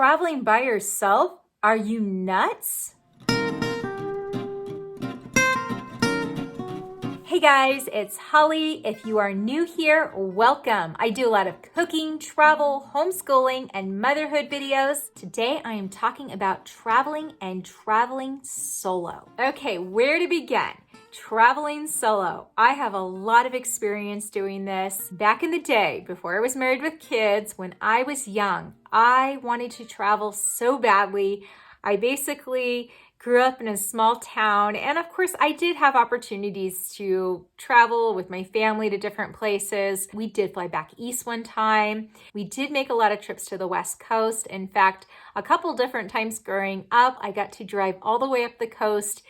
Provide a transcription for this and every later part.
Traveling by yourself? Are you nuts? Hey guys, it's Holly. If you are new here, welcome. I do a lot of cooking, travel, homeschooling, and motherhood videos. Today I am talking about traveling and traveling solo. Okay, where to begin? Traveling solo. I have a lot of experience doing this. Back in the day, before I was married with kids, when I was young, I wanted to travel so badly. I basically grew up in a small town, and of course I did have opportunities to travel with my family to different places. We did fly back east one time. We did make a lot of trips to the West Coast. In fact, a couple different times growing up, I got to drive all the way up the coast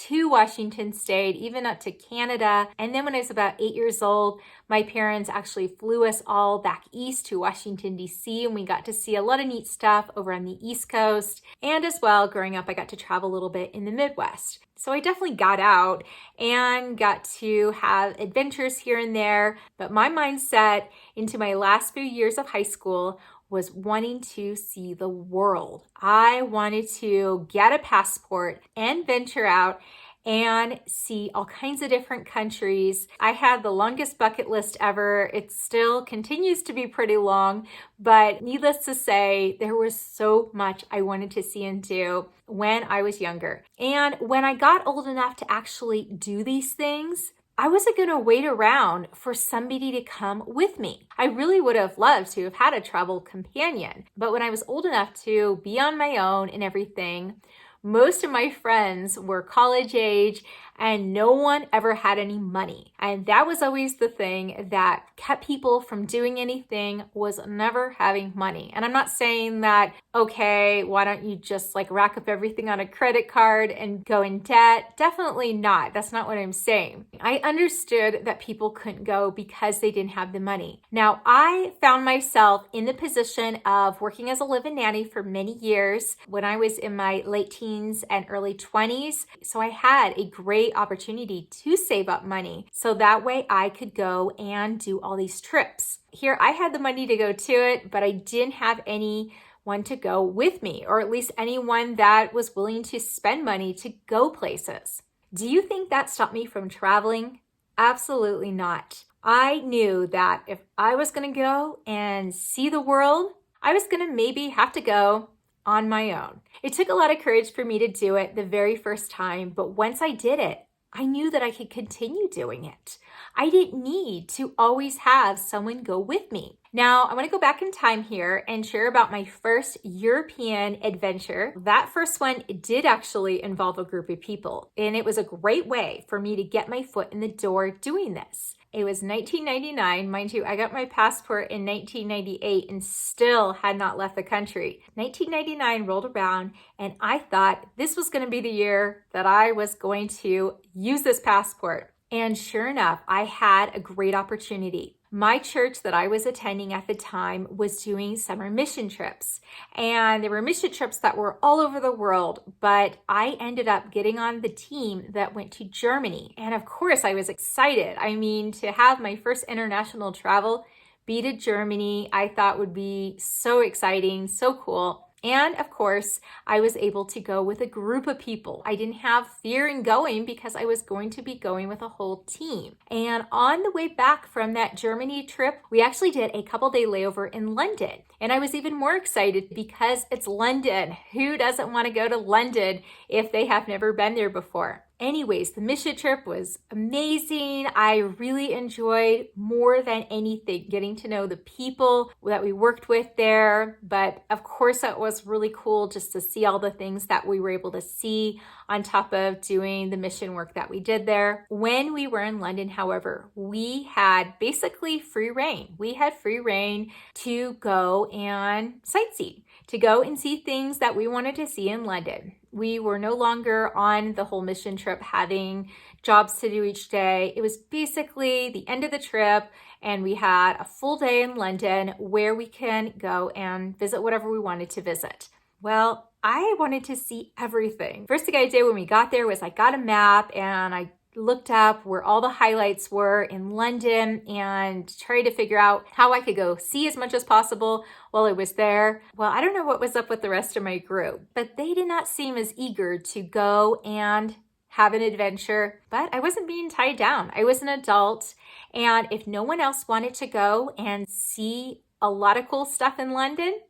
to Washington State, even up to Canada. And then when I was about 8 years old, my parents actually flew us all back east to Washington, D.C., and we got to see a lot of neat stuff over on the East Coast. And as well, growing up, I got to travel a little bit in the Midwest. So I definitely got out and got to have adventures here and there. But my mindset into my last few years of high school was wanting to see the world. I wanted to get a passport and venture out and see all kinds of different countries. I had the longest bucket list ever. It still continues to be pretty long, but needless to say, there was so much I wanted to see and do when I was younger. And when I got old enough to actually do these things, I wasn't going to wait around for somebody to come with me. I really would have loved to have had a travel companion. But when I was old enough to be on my own and everything, most of my friends were college age and no one ever had any money. And that was always the thing that kept people from doing anything, was never having money. And I'm not saying that, okay, why don't you just rack up everything on a credit card and go in debt? Definitely not. That's not what I'm saying. I understood that people couldn't go because they didn't have the money. Now, I found myself in the position of working as a live-in nanny for many years when I was in my late teens and early 20s. So I had a great opportunity to save up money so that way I could go and do all these trips. Here, I had the money to go to it, but I didn't have anyone to go with me, or at least anyone that was willing to spend money to go places. Do you think that stopped me from traveling? Absolutely not. I knew that if I was going to go and see the world, I was going to maybe have to go on my own. It took a lot of courage for me to do it the very first time, but once I did it, I knew that I could continue doing it. I didn't need to always have someone go with me. Now, I want to go back in time here and share about my first European adventure. That first one did actually involve a group of people, and it was a great way for me to get my foot in the door doing this. It was 1999. Mind you, I got my passport in 1998 and still had not left the country. 1999 rolled around and I thought this was going to be the year that I was going to use this passport. And sure enough, I had a great opportunity. My church that I was attending at the time was doing summer mission trips. And there were mission trips that were all over the world, but I ended up getting on the team that went to Germany. And of course, I was excited. I mean, to have my first international travel be to Germany, I thought would be so exciting, so cool. And of course, I was able to go with a group of people. I didn't have fear in going because I was going to be going with a whole team. And on the way back from that Germany trip, we actually did a couple-day layover in London. And I was even more excited because it's London. Who doesn't want to go to London if they have never been there before? Anyways, the mission trip was amazing. I really enjoyed more than anything getting to know the people that we worked with there. But of course, it was really cool just to see all the things that we were able to see on top of doing the mission work that we did there. When we were in London, however, we had basically free reign. We had free reign to go and sightsee, to go and see things that we wanted to see in London. We were no longer on the whole mission trip having jobs to do each day. It was basically the end of the trip and we had a full day in London where we can go and visit whatever we wanted to visit. Well, I wanted to see everything. First thing I did when we got there was I got a map and I looked up where all the highlights were in London and tried to figure out how I could go see as much as possible while I was there. Well, I don't know what was up with the rest of my group, but they did not seem as eager to go and have an adventure, but I wasn't being tied down. I was an adult, and if no one else wanted to go and see a lot of cool stuff in London,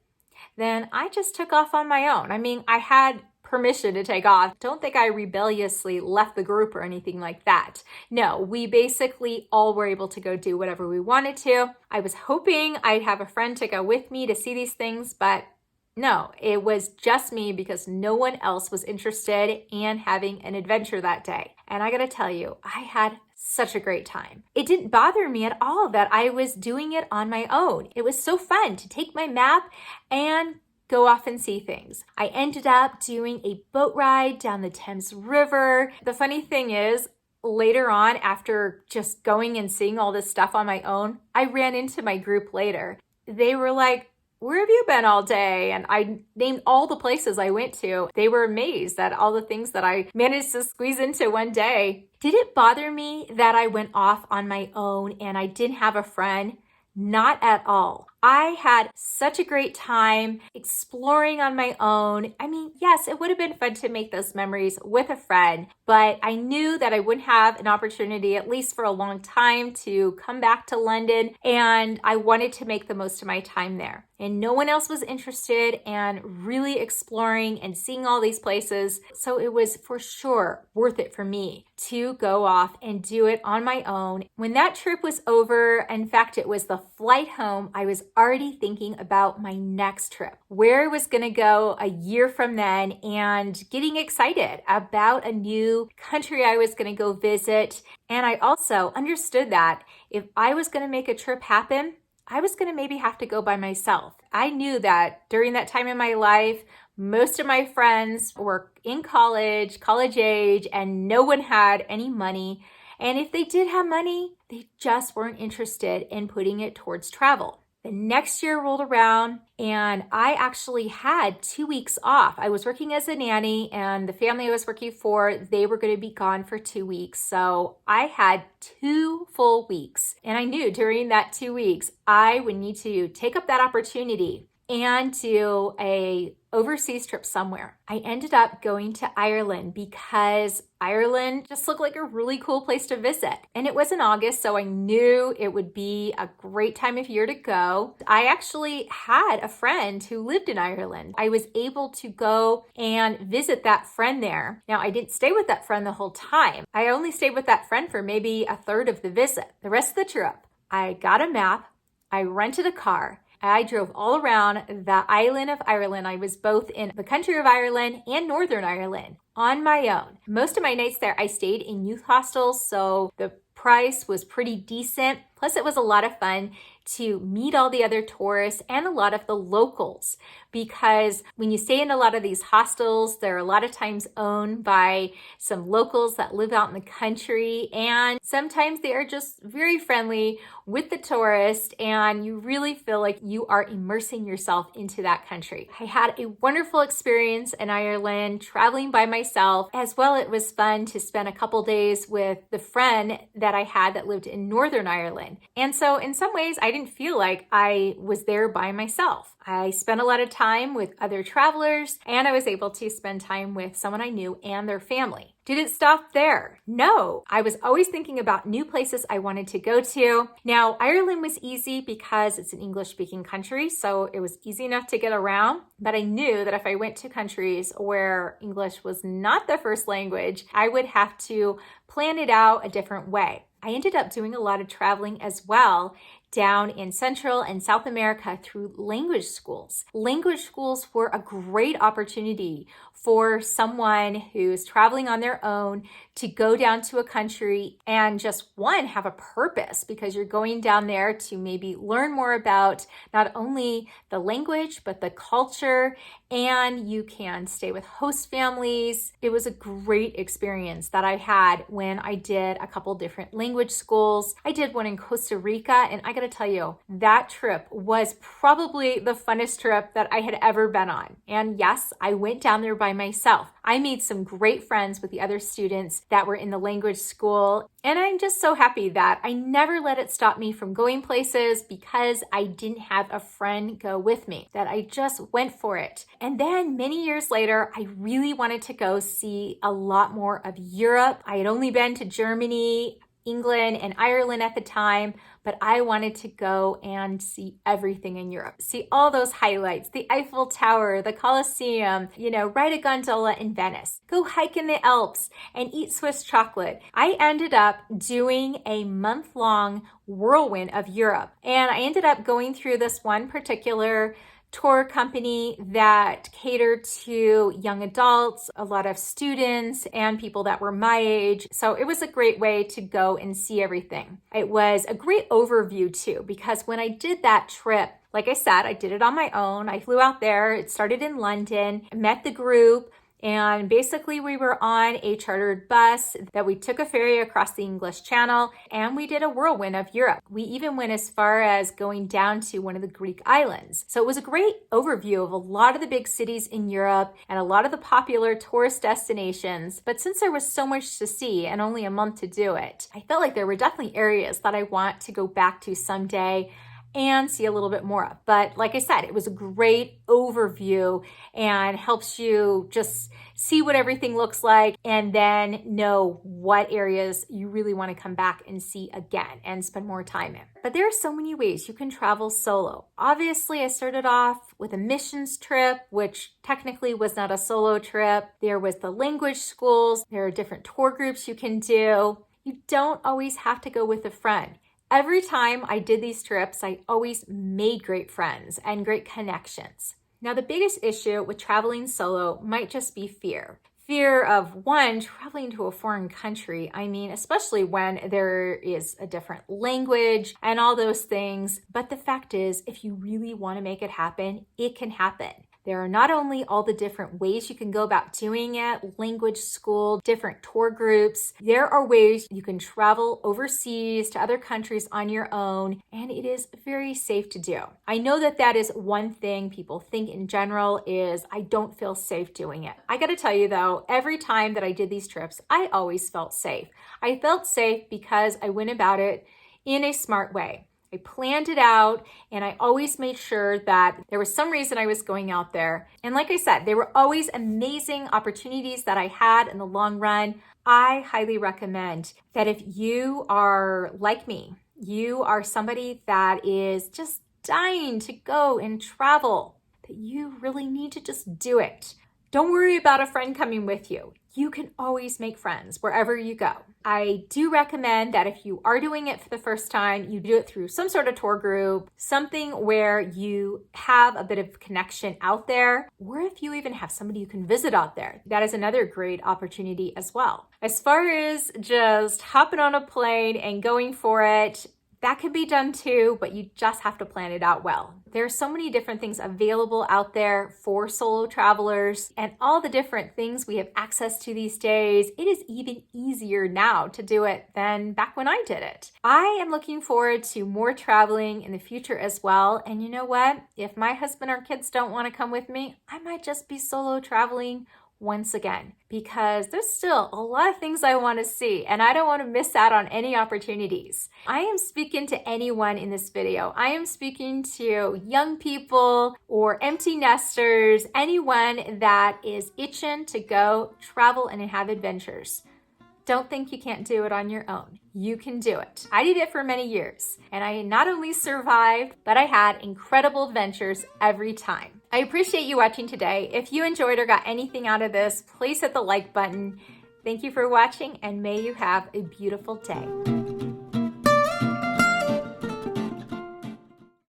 then I just took off on my own. I mean, I had permission to take off. Don't think I rebelliously left the group or anything like that. No, we basically all were able to go do whatever we wanted to. I was hoping I'd have a friend to go with me to see these things, but no, it was just me because no one else was interested in having an adventure that day. And I gotta tell you, I had such a great time. It didn't bother me at all that I was doing it on my own. It was so fun to take my map and go off and see things. I ended up doing a boat ride down the Thames River. The funny thing is, later on, after just going and seeing all this stuff on my own, I ran into my group later. They were like, "Where have you been all day?" And I named all the places I went to. They were amazed at all the things that I managed to squeeze into one day. Did it bother me that I went off on my own and I didn't have a friend? Not at all. I had such a great time exploring on my own. I mean, yes, it would have been fun to make those memories with a friend, but I knew that I wouldn't have an opportunity, at least for a long time, to come back to London, and I wanted to make the most of my time there. And no one else was interested in really exploring and seeing all these places, so it was for sure worth it for me to go off and do it on my own. When that trip was over, in fact, it was the flight home, I was already thinking about my next trip, where I was going to go a year from then, and getting excited about a new country I was going to go visit. And I also understood that if I was going to make a trip happen, I was going to maybe have to go by myself. I knew that during that time in my life, most of my friends were in college age, and no one had any money. And if they did have money, they just weren't interested in putting it towards travel. The next year rolled around and I actually had 2 weeks off. I was working as a nanny, and the family I was working for, they were going to be gone for 2 weeks. So I had 2 full weeks, and I knew during that 2 weeks, I would need to take up that opportunity and do a overseas trip somewhere. I ended up going to Ireland because Ireland just looked like a really cool place to visit. And it was in August, so I knew it would be a great time of year to go. I actually had a friend who lived in Ireland. I was able to go and visit that friend there. Now, I didn't stay with that friend the whole time. I only stayed with that friend for maybe a third of the visit. The rest of the trip, I got a map, I rented a car, I drove all around the island of Ireland. I was both in the country of Ireland and Northern Ireland on my own. Most of my nights there, I stayed in youth hostels, so the price was pretty decent. Plus, it was a lot of fun to meet all the other tourists and a lot of the locals, because when you stay in a lot of these hostels, they're a lot of times owned by some locals that live out in the country, and sometimes they are just very friendly with the tourists, and you really feel like you are immersing yourself into that country. I had a wonderful experience in Ireland traveling by myself. As well, it was fun to spend a couple days with the friend that I had that lived in Northern Ireland. And so in some ways, I didn't feel like I was there by myself. I spent a lot of time with other travelers, and I was able to spend time with someone I knew and their family. Did it stop there? No. I was always thinking about new places I wanted to go to. Now, Ireland was easy because it's an English-speaking country, so it was easy enough to get around. But I knew that if I went to countries where English was not the first language, I would have to plan it out a different way. I ended up doing a lot of traveling as well down in Central and South America through language schools. Language schools were a great opportunity for someone who's traveling on their own to go down to a country and just have a purpose, because you're going down there to maybe learn more about not only the language, but the culture, and you can stay with host families. It was a great experience that I had when I did a couple different language schools. I did one in Costa Rica, and I gotta gotta tell you, that trip was probably the funnest trip that I had ever been on. And yes, I went down there by myself. I made some great friends with the other students that were in the language school. And I'm just so happy that I never let it stop me from going places because I didn't have a friend go with me, that I just went for it. And then many years later, I really wanted to go see a lot more of Europe. I had only been to Germany, England, and Ireland at the time, but I wanted to go and see everything in Europe. See all those highlights, the Eiffel Tower, the Colosseum, ride a gondola in Venice, go hike in the Alps, and eat Swiss chocolate. I ended up doing a month-long whirlwind of Europe, and I ended up going through this one particular tour company that catered to young adults, a lot of students, and people that were my age. So it was a great way to go and see everything. It was a great overview too, because when I did that trip, like I said, I did it on my own. I flew out there. It started in London, met the group, and basically we were on a chartered bus that we took a ferry across the English Channel, and we did a whirlwind of Europe. We even went as far as going down to one of the Greek islands. So it was a great overview of a lot of the big cities in Europe and a lot of the popular tourist destinations. But since there was so much to see and only a month to do it, I felt like there were definitely areas that I want to go back to someday and see a little bit more of. But like I said, it was a great overview and helps you just see what everything looks like and then know what areas you really want to come back and see again and spend more time in. But there are so many ways you can travel solo. Obviously, I started off with a missions trip, which technically was not a solo trip. There was the language schools. There are different tour groups you can do. You don't always have to go with a friend. Every time I did these trips, I always made great friends and great connections. Now, the biggest issue with traveling solo might just be fear. Fear of, one, traveling to a foreign country. I mean, especially when there is a different language and all those things. But the fact is, if you really want to make it happen, it can happen. There are not only all the different ways you can go about doing it, language school, different tour groups, there are ways you can travel overseas to other countries on your own, and it is very safe to do. I know that is one thing people think in general is, I don't feel safe doing it. I gotta tell you though, every time that I did these trips, I always felt safe. I felt safe because I went about it in a smart way. I planned it out, and I always made sure that there was some reason I was going out there. And like I said, there were always amazing opportunities that I had in the long run. I highly recommend that if you are like me, you are somebody that is just dying to go and travel, that you really need to just do it. Don't worry about a friend coming with you. You can always make friends wherever you go. I do recommend that if you are doing it for the first time, you do it through some sort of tour group, something where you have a bit of connection out there, or if you even have somebody you can visit out there. That is another great opportunity as well. As far as just hopping on a plane and going for it, that could be done too, but you just have to plan it out well. There are so many different things available out there for solo travelers, and all the different things we have access to these days. It is even easier now to do it than back when I did it. I am looking forward to more traveling in the future as well. And you know what? If my husband or kids don't want to come with me, I might just be solo traveling once again, because there's still a lot of things I want to see and I don't want to miss out on any opportunities. I am speaking to anyone in this video. I am speaking to young people or empty nesters, anyone that is itching to go travel and have adventures. Don't think you can't do it on your own. You can do it. I did it for many years, and I not only survived, but I had incredible adventures every time. I appreciate you watching today. If you enjoyed or got anything out of this, please hit the like button. Thank you for watching, and may you have a beautiful day.